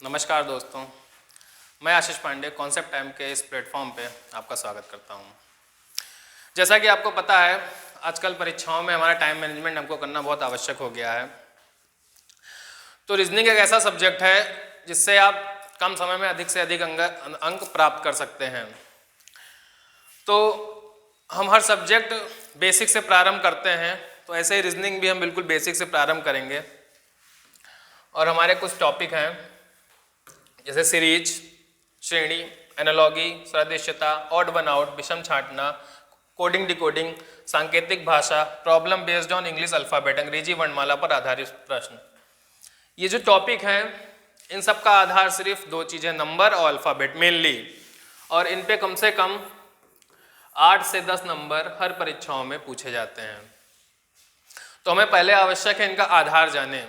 नमस्कार दोस्तों, मैं आशीष पांडे कॉन्सेप्ट टाइम के इस प्लेटफॉर्म पे आपका स्वागत करता हूँ। जैसा कि आपको पता है, आजकल परीक्षाओं में हमारा टाइम मैनेजमेंट हमको करना बहुत आवश्यक हो गया है। तो रीजनिंग एक ऐसा सब्जेक्ट है जिससे आप कम समय में अधिक से अधिक अंक प्राप्त कर सकते हैं। तो हम हर सब्जेक्ट बेसिक से प्रारंभ करते हैं, तो ऐसे ही रीजनिंग भी हम बिल्कुल बेसिक से प्रारंभ करेंगे। और हमारे कुछ टॉपिक हैं जैसे सीरीज, श्रेणी, एनालॉगी, सदृश्यता, ऑड वन आउट, विषम छांटना, कोडिंग डिकोडिंग, सांकेतिक भाषा, problem based on English alphabet, अंग्रेजी वर्णमाला पर आधारित प्रश्न। ये जो टॉपिक हैं इन सब का आधार सिर्फ दो चीज़ें, नंबर और अल्फ़ाबेट मेनली, और इन पे कम से कम 8 से 10 नंबर हर परीक्षाओं में पूछे जाते हैं। तो हमें पहले आवश्यक है इनका आधार जाने।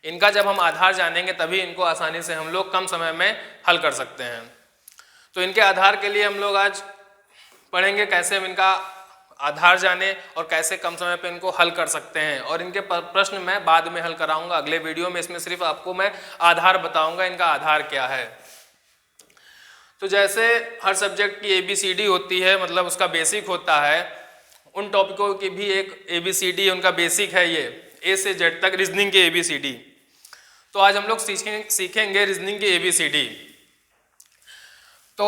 इनका जब हम आधार जानेंगे तभी इनको आसानी से हम लोग कम समय में हल कर सकते हैं। तो इनके आधार के लिए हम लोग आज पढ़ेंगे कैसे हम इनका आधार जाने और कैसे कम समय पे इनको हल कर सकते हैं। और इनके प्रश्न मैं बाद में हल कराऊंगा अगले वीडियो में। इसमें सिर्फ आपको मैं आधार बताऊंगा, इनका आधार क्या है। तो जैसे हर सब्जेक्ट की ABCD होती है, मतलब उसका बेसिक होता है, उन टॉपिकों की भी एक ABCD उनका बेसिक है। ये A से Z तक रीजनिंग की ABCD। तो आज हम लोग सीखेंगे रीजनिंग की ABCD। तो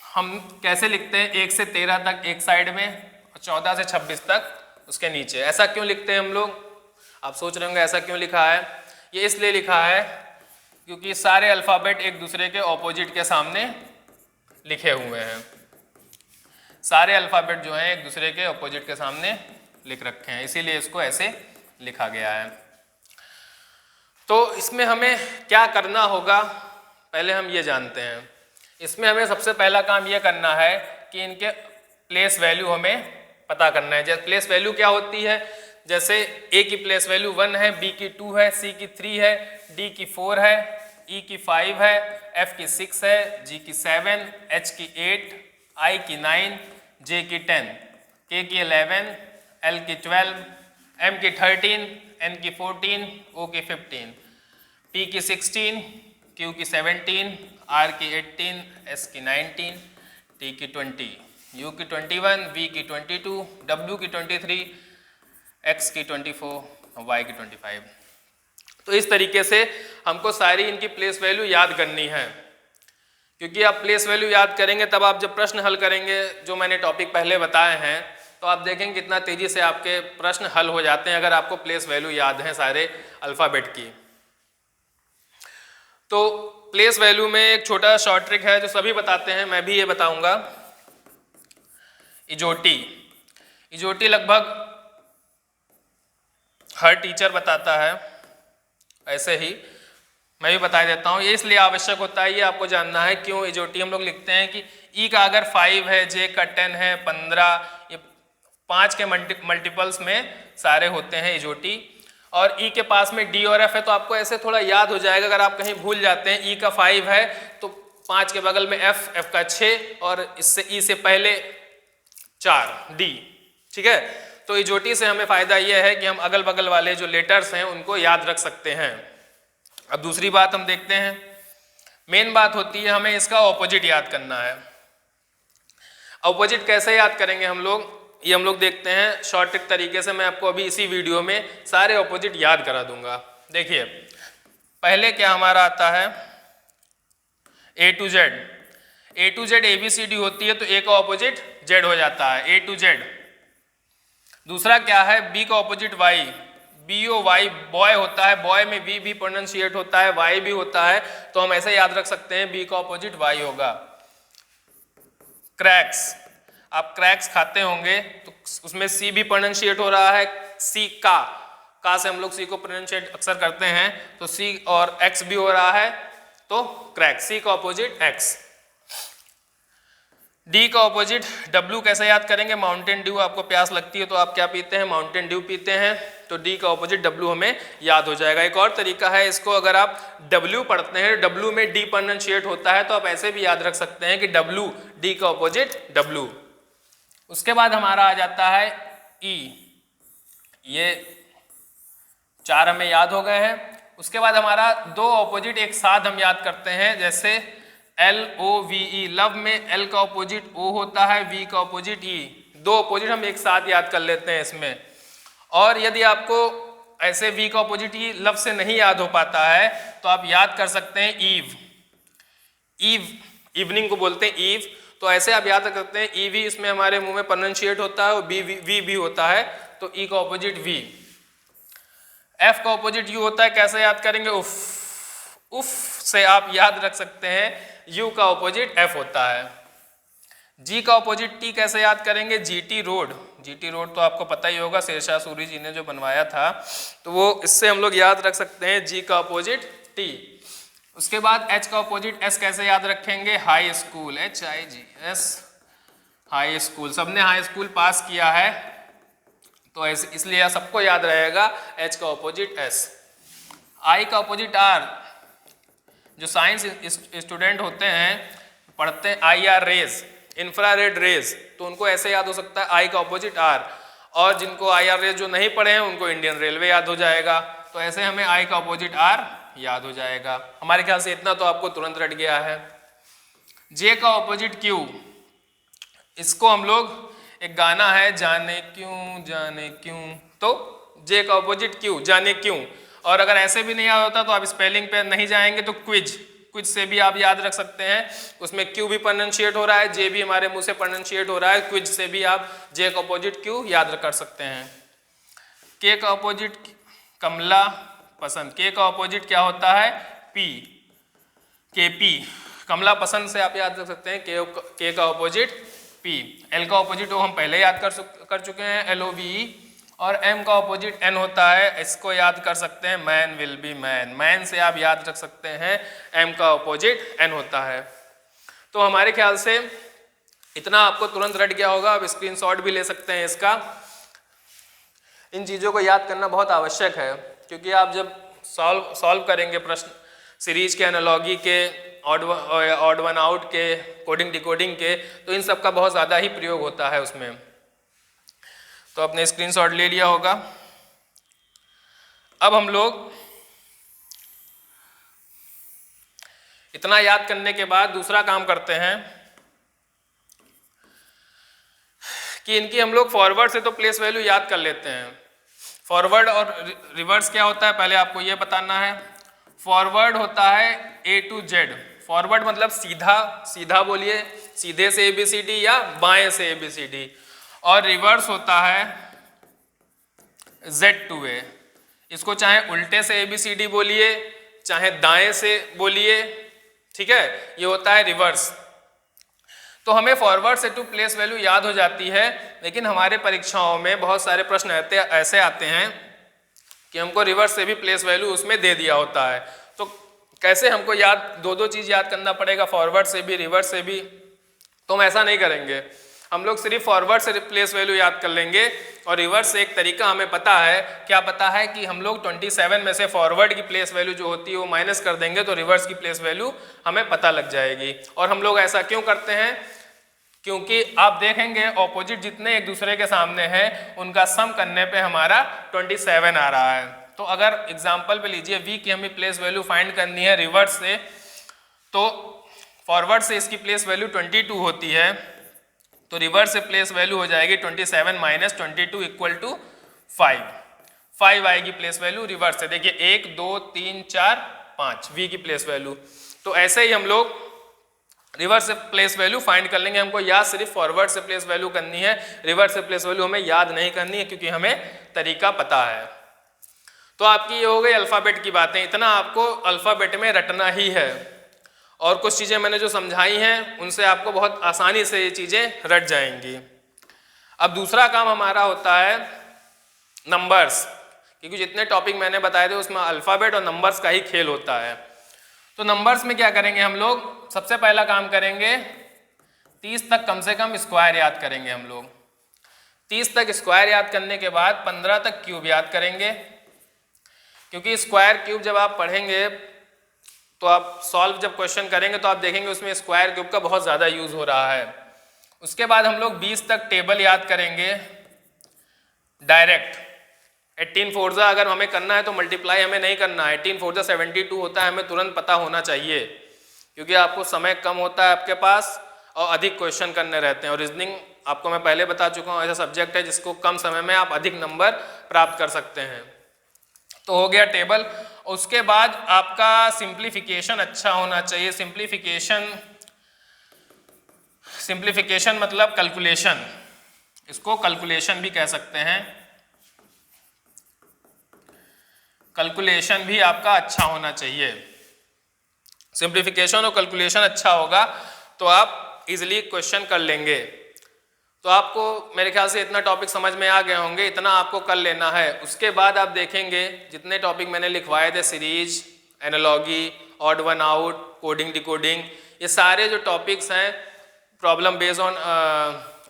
हम कैसे लिखते हैं 1 से 13 तक एक साइड में और 14 से 26 तक उसके नीचे। ऐसा क्यों लिखते हैं हम लोग? आप सोच रहे होंगे ऐसा क्यों लिखा है। ये इसलिए लिखा है क्योंकि सारे अल्फ़ाबेट एक दूसरे के ऑपोजिट के सामने लिखे हुए हैं। सारे अल्फ़ाबेट जो हैं एक दूसरे के ऑपोजिट के सामने लिख रखे हैं, इसीलिए इसको ऐसे लिखा गया है। तो इसमें हमें क्या करना होगा पहले हम ये जानते हैं। इसमें हमें सबसे पहला काम ये करना है कि इनके प्लेस वैल्यू हमें पता करना है। जैसे प्लेस वैल्यू क्या होती है, जैसे A की प्लेस वैल्यू 1 है, B की 2 है, C की 3 है, D की 4 है, E की 5 है, F की 6 है, G की 7, H की 8, I की 9, J की 10, K की 11, L की 12, M की 13, N की 14, O की 15, P की 16, Q की 17, R की 18, S की 19, T की 20, U की 21, V की 22, W की 23, X की 24, Y की 25। तो इस तरीके से हमको सारी इनकी प्लेस वैल्यू याद करनी है। क्योंकि आप प्लेस वैल्यू याद करेंगे तब आप जब प्रश्न हल करेंगे, जो मैंने टॉपिक पहले बताए हैं, तो आप देखेंगे कितना तेजी से आपके प्रश्न हल हो जाते हैं अगर आपको प्लेस वैल्यू याद है सारे अल्फ़ाबेट की। तो प्लेस वैल्यू में एक छोटा शॉर्ट ट्रिक है जो सभी बताते हैं, मैं भी ये बताऊंगा। इजोटी लगभग हर टीचर बताता है, ऐसे ही मैं भी बता देता हूँ। ये इसलिए आवश्यक होता है, ये आपको जानना है क्यों इजोटी हम लोग लिखते हैं कि E का अगर 5 है, J का 10 है, 15, ये 5 के मल्टीपल्स में सारे होते हैं इजोटी। और E के पास में D और F है, तो आपको ऐसे थोड़ा याद हो जाएगा। अगर आप कहीं भूल जाते हैं E का 5 है तो 5 के बगल में F का 6 और इससे E से पहले 4 D, ठीक है। तो इजोटी से हमें फायदा यह है कि हम अगल बगल वाले जो लेटर्स हैं उनको याद रख सकते हैं। अब दूसरी बात हम देखते हैं, मेन बात होती है हमें इसका ऑपोजिट याद करना है। ऑपोजिट कैसे याद करेंगे हम लोग, ये हम लोग देखते हैं शॉर्ट ट्रिक तरीके से। मैं आपको अभी इसी वीडियो में सारे ऑपोजिट याद करा दूंगा। देखिए पहले क्या हमारा आता है, A to Z ABCD होती है, तो A का ऑपोजिट Z हो जाता है, A to Z। दूसरा क्या है, B का ऑपोजिट Y, BOY बॉय होता है, बॉय में B भी प्रोनाउंशिएट होता है, Y भी होता है, तो हम ऐसे याद रख सकते हैं B का ऑपोजिट Y होगा। क्रैक्स, आप क्रैक्स खाते होंगे तो उसमें C भी प्रोनाउंशिएट हो रहा है, C का से हम लोग C को प्रोनाउंशिएट अक्सर करते हैं, तो C और X भी हो रहा है, तो क्रैक, C का ऑपोजिट X। D का ऑपोजिट W कैसे याद करेंगे, माउंटेन ड्यू। आपको प्यास लगती है तो आप क्या पीते हैं, माउंटेन ड्यू पीते हैं, तो D का ऑपोजिट W हमें याद हो जाएगा। एक और तरीका है इसको, अगर आप W पढ़ते हैं, W में D प्रोनाउंशिएट होता है, तो आप ऐसे भी याद रख सकते हैं कि W, D का ऑपोजिट W। उसके बाद हमारा आ जाता है E, ये 4 हमें याद हो गए हैं। उसके बाद हमारा दो ऑपोजिट एक साथ हम याद करते हैं, जैसे LOVE, लव में L का ऑपोजिट O होता है, V का ऑपोजिट E, दो ऑपोजिट हम एक साथ याद कर लेते हैं इसमें। और यदि आपको ऐसे V का ऑपोजिट E लव से नहीं याद हो पाता है तो आप याद कर सकते हैं ईव, इवनिंग को बोलते हैं ईव, तो ऐसे आप याद कर सकते हैं EV, इसमें हमारे मुंह में प्रोनाउंशिएट होता है और V भी होता है, तो E का ऑपोजिट V। F का ऑपोजिट U होता है, कैसे याद करेंगे, उफ से आप याद रख सकते हैं, U का ऑपोजिट F होता है। G का ऑपोजिट T कैसे याद करेंगे, GT रोड, GT रोड तो आपको पता ही होगा, शेरशाह सूरी जी ने जो बनवाया था, तो वो इससे हम लोग याद रख सकते हैं G का ऑपोजिट T। उसके बाद H का ऑपोजिट S कैसे याद रखेंगे, high school, HIGS, high school, सबने हाई स्कूल पास किया है तो ऐसे इसलिए सबको याद रहेगा H का ऑपोजिट S। I का ऑपोजिट R, जो साइंस स्टूडेंट होते हैं पढ़ते हैं IR रेज, इंफ्रारेड रेज, तो उनको ऐसे याद हो सकता है I का ऑपोजिट R, और जिनको IR रेज जो नहीं पढ़े हैं उनको इंडियन रेलवे याद हो जाएगा, तो ऐसे हमें I का ऑपोजिट R याद हो जाएगा। हमारे ख्याल से इतना तो आपको तुरंत रट गया है। J का ऑपोजिट Q, इसको हम लोग, एक गाना है जाने क्यों, तो J का ऑपोजिट Q, जाने क्यों। और अगर ऐसे भी नहीं याद होता तो आप स्पेलिंग पे नहीं जाएंगे तो क्विज से भी आप याद रख सकते हैं, उसमें Q भी प्रोनाउंशिएट हो रहा है, J भी हमारे मुंह से प्रोनाउंशिएट हो रहा है, क्विज से भी आप J का ऑपोजिट Q याद कर सकते हैं। K का ऑपोजिट कमला पसंद, K का ऑपोजिट क्या होता है, P, KP, कमला पसंद से आप याद रख सकते हैं K का ऑपोजिट P। L का ऑपोजिट वो हम पहले याद कर चुके हैं, LOVE, और M का ऑपोजिट N होता है, इसको याद कर सकते हैं, man will be man, man से आप याद रख सकते हैं, M का ऑपोजिट N होता है। तो हमारे ख्याल से इतना आपको तुरंत रट गया होगा, आप स्क्रीनशॉट भी ले सकते हैं इसका। इन चीज़ों को याद करना बहुत आवश्यक है, क्योंकि आप जब सॉल्व करेंगे प्रश्न सीरीज के, एनालॉजी के, ऑड वन आउट के, कोडिंग डिकोडिंग के, तो इन सब का बहुत ज़्यादा ही प्रयोग होता है उसमें। तो आपने स्क्रीनशॉट ले लिया होगा। अब हम लोग इतना याद करने के बाद दूसरा काम करते हैं कि इनकी हम लोग फॉरवर्ड से तो प्लेस वैल्यू याद कर लेते हैं। फॉरवर्ड और रिवर्स क्या होता है पहले आपको ये बताना है। फॉरवर्ड होता है A to Z, फॉरवर्ड मतलब सीधा बोलिए, सीधे से ABCD या बाएं से ABCD, और रिवर्स होता है Z to A, इसको चाहे उल्टे से ABCD बोलिए चाहे दाएं से बोलिए, ठीक है, ये होता है रिवर्स। तो हमें फॉरवर्ड से टू प्लेस वैल्यू याद हो जाती है, लेकिन हमारे परीक्षाओं में बहुत सारे प्रश्न ऐसे आते हैं कि हमको रिवर्स से भी प्लेस वैल्यू उसमें दे दिया होता है, तो कैसे हमको याद दो चीज़ याद करना पड़ेगा, फॉरवर्ड से भी रिवर्स से भी। तो हम ऐसा नहीं करेंगे, हम लोग सिर्फ फॉरवर्ड से प्लेस वैल्यू याद कर लेंगे, और रिवर्स से एक तरीका हमें पता है, क्या पता है कि हम लोग 27 में से फॉरवर्ड की प्लेस वैल्यू जो होती है वो माइनस कर देंगे, तो रिवर्स की प्लेस वैल्यू हमें पता लग जाएगी। और हम लोग ऐसा क्यों करते हैं, क्योंकि आप देखेंगे ऑपोजिट जितने एक दूसरे के सामने हैं उनका सम करने पे हमारा 27 आ रहा है। तो अगर एग्जाम्पल पे लीजिए V की हमें प्लेस वैल्यू फाइंड करनी है रिवर्स से, तो फॉरवर्ड से इसकी प्लेस वैल्यू 22 होती है, तो रिवर्स से प्लेस वैल्यू हो जाएगी 27 माइनस 22 इक्वल टू 5 आएगी प्लेस वैल्यू रिवर्स से। देखिए 1 2 3 4 5 V की प्लेस वैल्यू। तो ऐसे ही हम लोग रिवर्स से प्लेस वैल्यू फाइंड कर लेंगे। हमको याद सिर्फ फॉरवर्ड से प्लेस वैल्यू करनी है, रिवर्स से प्लेस वैल्यू हमें याद नहीं करनी है, क्योंकि हमें तरीका पता है। तो आपकी ये हो गई अल्फ़ाबेट की बातें, इतना आपको अल्फ़ाबेट में रटना ही है, और कुछ चीज़ें मैंने जो समझाई हैं उनसे आपको बहुत आसानी से ये चीज़ें रट जाएंगी। अब दूसरा काम हमारा होता है नंबर्स, क्योंकि जितने टॉपिक मैंने बताए थे उसमें अल्फ़ाबेट और नंबर्स का ही खेल होता है। तो नंबर्स में क्या करेंगे हम लोग, सबसे पहला काम करेंगे 30 तक कम से कम स्क्वायर याद करेंगे हम लोग। 30 तक स्क्वायर याद करने के बाद 15 तक क्यूब याद करेंगे, क्योंकि स्क्वायर क्यूब जब आप पढ़ेंगे तो आप सॉल्व जब क्वेश्चन करेंगे तो आप देखेंगे उसमें स्क्वायर क्यूब का बहुत ज़्यादा यूज़ हो रहा है। उसके बाद हम लोग 20 तक टेबल याद करेंगे डायरेक्ट, 18 फोर्जा अगर हमें करना है तो मल्टीप्लाई हमें नहीं करना है, 18 फोर्जा 72 होता है, हमें तुरंत पता होना चाहिए, क्योंकि आपको समय कम होता है आपके पास और अधिक क्वेश्चन करने रहते हैं। और रीजनिंग आपको मैं पहले बता चुका हूँ, ऐसा सब्जेक्ट है जिसको कम समय में आप अधिक नंबर प्राप्त कर सकते हैं। तो हो गया टेबल। उसके बाद आपका सिंप्लीफिकेशन अच्छा होना चाहिए। सिंप्लीफिकेशन मतलब कैलकुलेशन, इसको कैलकुलेशन भी कह सकते हैं। कैलकुलेशन भी आपका अच्छा होना चाहिए। सिंप्लीफिकेशन और कैलकुलेशन अच्छा होगा तो आप इजीली क्वेश्चन कर लेंगे। तो आपको मेरे ख्याल से इतना टॉपिक समझ में आ गए होंगे, इतना आपको कर लेना है। उसके बाद आप देखेंगे जितने टॉपिक मैंने लिखवाए थे, series, analogy, odd one out, coding decoding, ये सारे जो टॉपिक्स हैं problem based on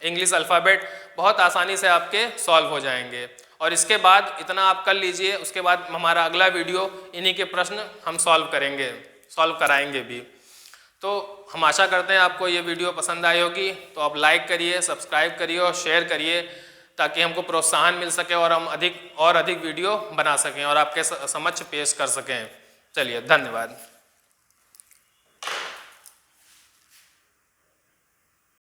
English alphabet, बहुत आसानी से आपके सॉल्व हो जाएंगे। और इसके बाद इतना आप कर लीजिए, उसके बाद हमारा अगला वीडियो इन्हीं के प्रश्न हम सॉल्व कराएंगे भी। तो हम आशा करते हैं आपको ये वीडियो पसंद आई होगी, तो आप लाइक करिए, सब्सक्राइब करिए और शेयर करिए, ताकि हमको प्रोत्साहन मिल सके और हम अधिक वीडियो बना सकें और आपके समक्ष पेश कर सकें। चलिए, धन्यवाद।